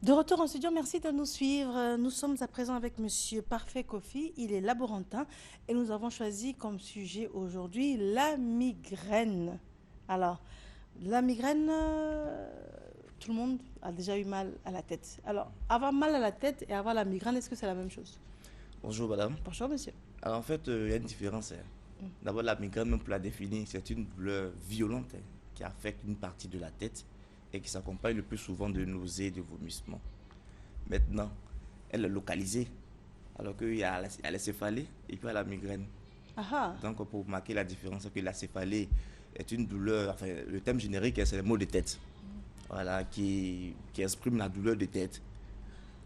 De retour en studio, merci de nous suivre. Nous sommes à présent avec Monsieur Parfait Kofi, il est laborantin et nous avons choisi comme sujet aujourd'hui la migraine. Alors, la migraine, tout le monde a déjà eu mal à la tête. Alors, avoir mal à la tête et avoir la migraine, est-ce que c'est la même chose? Bonjour madame. Bonjour monsieur. Alors en fait, il y a une différence, hein. D'abord, la migraine, même pour la définir, c'est une douleur violente, hein, qui affecte une partie de la tête et qui s'accompagne le plus souvent de nausées et de vomissements. Maintenant, elle est localisée, alors qu'il y a la céphalée et puis il y a la migraine. Ah ah, Donc pour marquer la différence, c'est que la céphalée est une douleur, enfin le terme générique, c'est le mot de tête, voilà, qui exprime la douleur de tête.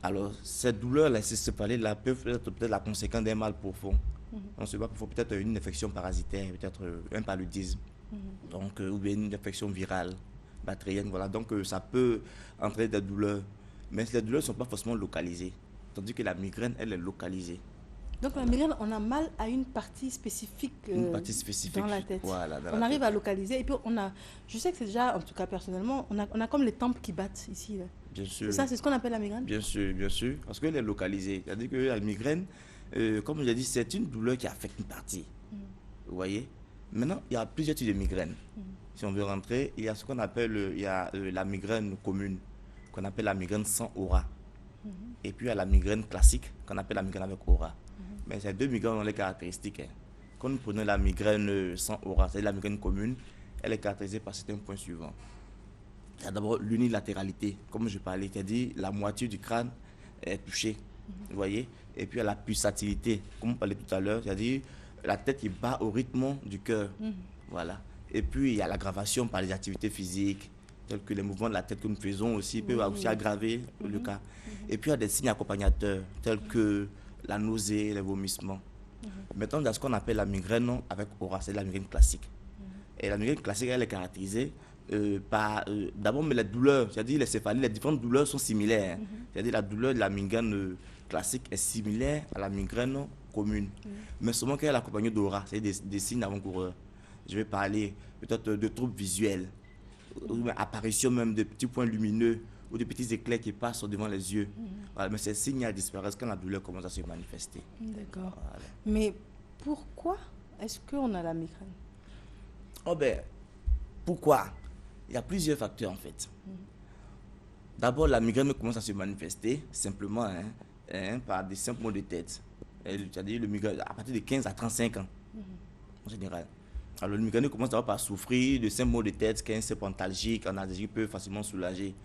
Alors, cette douleur, la céphalée-là, peut être peut-être la conséquence d'un mal profond. On se bat pour peut-être une infection parasitaire, peut-être un paludisme, donc, ou bien une infection virale, bactérienne. Voilà. Donc, ça peut entraîner des douleurs. Mais les douleurs ne sont pas forcément localisées. Tandis que la migraine, elle est localisée. donc la migraine, on a mal à une partie spécifique Une partie spécifique. dans la tête. Voilà, dans On la arrive tête. à localiser et puis on a, je sais que c'est déjà, en tout cas personnellement, on a comme les tempes qui battent ici. Là. Bien C'est sûr. ça, c'est ce qu'on appelle la migraine? Bien sûr, bien sûr. Parce qu'elle est localisée. C'est-à-dire que la migraine, comme j'ai dit, c'est une douleur qui affecte une partie. Vous voyez? Maintenant, il y a plusieurs types de migraines. Si on veut rentrer, il y a ce qu'on appelle la migraine commune, qu'on appelle la migraine sans aura. Et puis il y a la migraine classique, qu'on appelle la migraine avec aura. Mais ces deux migraines ont les caractéristiques, hein. Quand nous prenons la migraine sans aura, c'est-à-dire la migraine commune, elle est caractérisée par certains points suivants. Il y a d'abord l'unilatéralité, comme je parlais, c'est-à-dire la moitié du crâne est touchée, vous voyez. Et puis il y a la pulsatilité, comme on parlait tout à l'heure, c'est-à-dire la tête qui bat au rythme du cœur, voilà. Et puis il y a l'aggravation par les activités physiques, telles que les mouvements de la tête que nous faisons aussi, peuvent aussi aggraver le cas. Et puis il y a des signes accompagnateurs, tels que la nausée, les vomissements. Maintenant, il y a ce qu'on appelle la migraine avec aura, c'est la migraine classique. Et la migraine classique, elle est caractérisée par, d'abord, mais les douleurs, c'est-à-dire les céphalées, les différentes douleurs sont similaires, hein. C'est-à-dire la douleur de la migraine classique est similaire à la migraine commune. Mais seulement qu'elle est accompagnée d'aura, c'est-à-dire des signes avant-coureurs. Je vais parler peut-être de troubles visuels, ou même apparition même de petits points lumineux ou de petits éclairs qui passent devant les yeux. Voilà, mais ces signes disparaissent quand la douleur commence à se manifester. D'accord. Voilà. Mais pourquoi est-ce qu'on a la migraine? Oh ben, pourquoi? Il y a plusieurs facteurs en fait. D'abord, la migraine commence à se manifester simplement, par des simples maux de tête. C'est-à-dire le migraine à partir de 15 à 35 ans, en général. Alors, le migraine commence d'abord par souffrir de simples maux de tête, qu'un septentalgique, un allergie peut facilement soulager.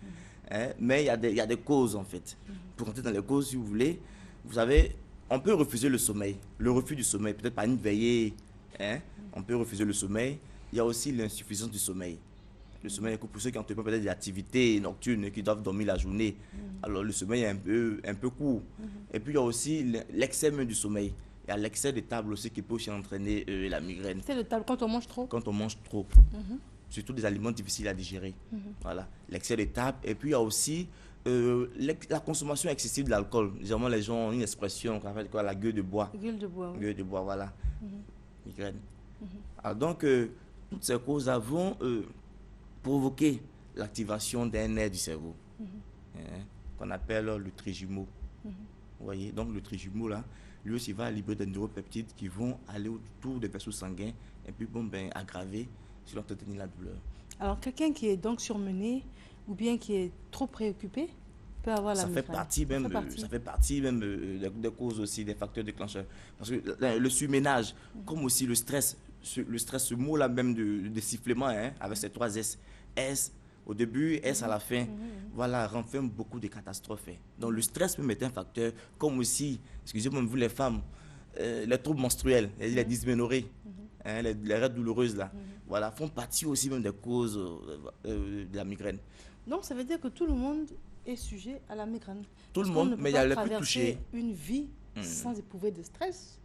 Mais il y a des causes en fait. Pour entrer dans les causes, si vous voulez, vous savez, on peut refuser le sommeil. Le refus du sommeil, peut-être par une veillée, on peut refuser le sommeil. Il y a aussi l'insuffisance du sommeil. Le sommeil, pour ceux qui ont peut-être des activités nocturnes, qui doivent dormir la journée, alors le sommeil est un peu court. Et puis il y a aussi l'excès même du sommeil. Il y a l'excès de table aussi qui peut aussi entraîner la migraine. C'est le table quand on mange trop. Quand on mange trop, surtout des aliments difficiles à digérer. Voilà, l'excès de table. Et puis il y a aussi la consommation excessive de l'alcool. Généralement, les gens ont une expression qu'on appelle quoi, la gueule de bois. Gueule de bois. Oui. Gueule de bois, voilà. Migraine. Alors, donc, toutes ces causes vont provoquer l'activation d'un nerf du cerveau, hein, qu'on appelle le trijumeau. Vous voyez, donc le trijumeau là, lui aussi va libérer des neuropeptides qui vont aller autour des vaisseaux sanguins et puis bon, ben, aggraver si l'on entretenir la douleur. Alors quelqu'un qui est donc surmené ou bien qui est trop préoccupé peut avoir la Ça fait migraine. partie même, ça fait partie même des causes aussi, des facteurs déclencheurs. Parce que le surménage, comme aussi le stress, ce mot-là même de sifflement, hein, avec ces trois S, S au début, S à la fin, voilà, renferme beaucoup de catastrophes, hein. Donc le stress même est un facteur, comme aussi, excusez-moi, vous les femmes, les troubles menstruels, les dysménorrhées, hein, les règles douloureuses là, voilà, font partie aussi même des causes de la migraine. Donc ça veut dire que tout le monde est sujet à la migraine. Tout le Parce qu'on monde, ne peut mais il y a pas les plus traverser touchés. une vie sans éprouver de stress,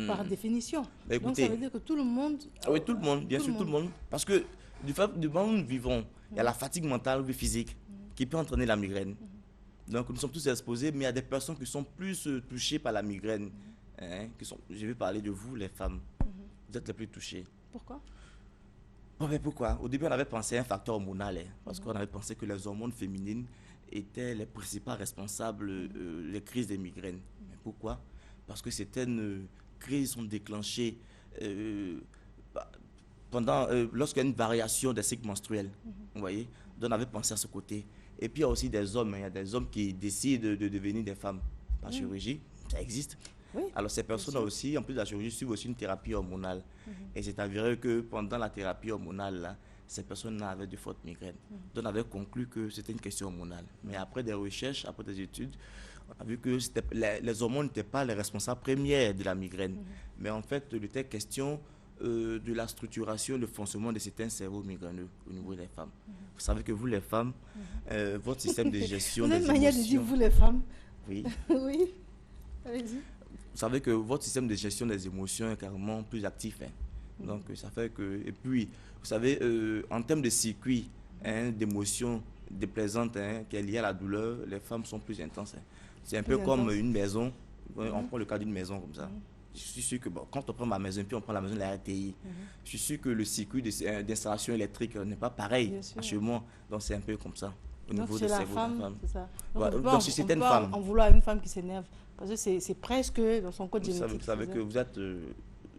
par définition. Bah, Donc écoutez, ça veut dire que tout le monde... ah oui, tout le monde, bien sûr, tout le monde. Parce que du fait du moment où nous vivons, il y a la fatigue mentale ou physique qui peut entraîner la migraine. Donc nous sommes tous exposés, mais il y a des personnes qui sont plus touchées par la migraine, hein, je vais parler de vous, les femmes. Vous êtes les plus touchées. Pourquoi? Bon, mais pourquoi? Au début, on avait pensé à un facteur hormonal, hein, parce qu'on avait pensé que les hormones féminines étaient les principaux responsables des crises des migraines. Mais pourquoi? Parce que certaines crises sont déclenchées lorsqu'il y a une variation des cycles menstruels. Vous voyez? Donc on avait pensé à ce côté. Et puis il y a aussi des hommes, il y a des hommes qui décident de devenir des femmes par chirurgie, ça existe. Oui, Alors ces personnes aussi, en plus de la chirurgie, suivent aussi une thérapie hormonale. Et c'est avéré que pendant la thérapie hormonale, là, ces personnes avaient de fortes migraines. Donc on avait conclu que c'était une question hormonale. Mais après des recherches, après des études, on a vu que les hormones n'étaient pas les responsables premiers de la migraine. Mais en fait, il était question de la structuration, le fonctionnement de certains cerveaux migraineux au niveau des femmes. Vous savez que vous, les femmes, votre système de gestion Vous des avez une manière de dire émotions... vous les femmes. Oui. Oui, allez-y. Vous savez que votre système de gestion des émotions est carrément plus actif. Donc, ça fait que... Et puis, vous savez, en termes de circuit d'émotions déplaisantes qui est lié à la douleur, les femmes sont plus intenses. C'est un peu comme une maison. On prend le cas d'une maison comme ça. Je suis sûr que quand on prend ma maison, puis on prend la maison de la RTI, je suis sûr que le circuit d'installation électrique n'est pas pareil chez moi. Donc, c'est un peu comme ça. Au Donc, niveau c'est de la cerveau femme, de la femme. c'est ça. Donc, si c'était une femme. En vouloir une femme qui s'énerve, parce que c'est presque dans son code génétique. Vous savez que vous êtes...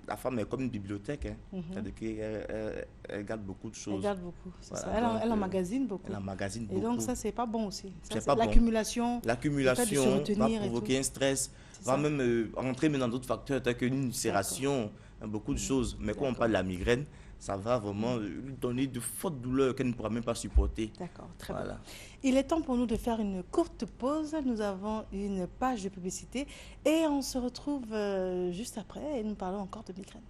la femme est comme une bibliothèque. C'est-à-dire qu'elle garde beaucoup de choses. Elle garde beaucoup, c'est Voilà, ça. donc, Elle emmagasine beaucoup. Elle emmagasine beaucoup. Et donc, ça, c'est pas bon aussi. C'est pas bon. L'accumulation. L'accumulation va provoquer un stress, va même rentrer dans d'autres facteurs, tels qu'une ulcération, beaucoup de choses. Mais quand on parle de la migraine, ça va vraiment lui donner de fortes douleurs qu'elle ne pourra même pas supporter. D'accord, très Voilà. bien. Il est temps pour nous de faire une courte pause. Nous avons une page de publicité et on se retrouve juste après et nous parlons encore de migraine.